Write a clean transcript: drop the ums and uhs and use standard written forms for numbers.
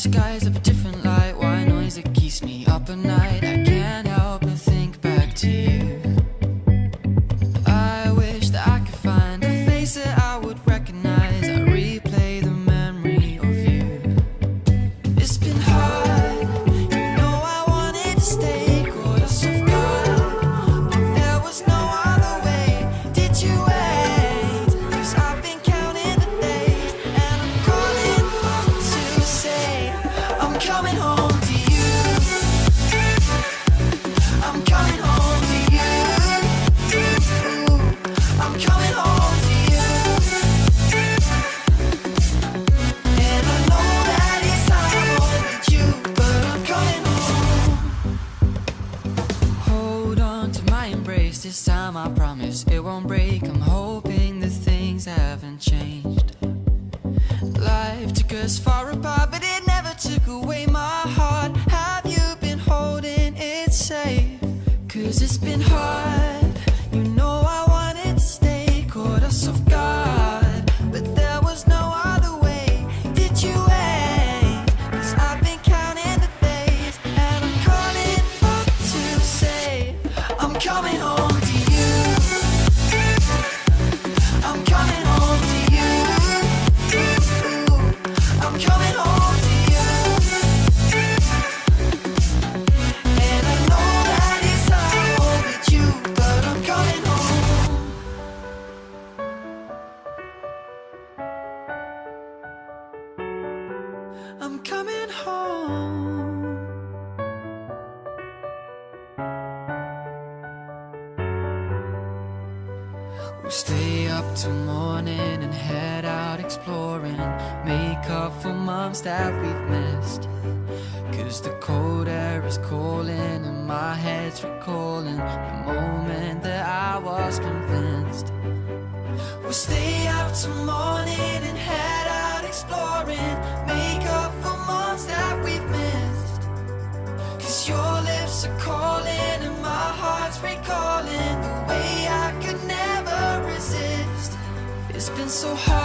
skies of a different light, white noise that keeps me up at night. I can't help but think back to you. I wish that I could find a face that I would recognize. I replay the memory of you. It's been hard, you know I wanted to stay, caught us off guard, but there was no other way. Did you wait? 'Cause I've been counting the days, and I'm calling up to say I'm coming home to you. I'm coming home to you. I'm coming home to you. And I know that it's time with you, but I'm coming home. Hold on to my embrace, this time I promise it won't break. I'm hoping that things haven't changed. Life took us far apart, but it never took away my heart. Have you been holding it safe? 'Cause it's been hard, you know I wanted to stay, caught us off guard, but there was no other way. Did you wait? 'Cause I've been counting the days, and I'm calling up to say I'm coming home to you. I'm coming home to you. I'm coming home to you. And I know that it's time with you, but I'm coming home. I'm coming home. We'll stay up till morning and head out exploring, make up for months that we've missed. 'Cause the cold air is calling and my head's recalling the moment that I was convinced. We'll stay up till morning and head out exploring, make up for months that we've missed. 'Cause your lips are calling and my heart's recalling the way I could never resist. It's been so hard.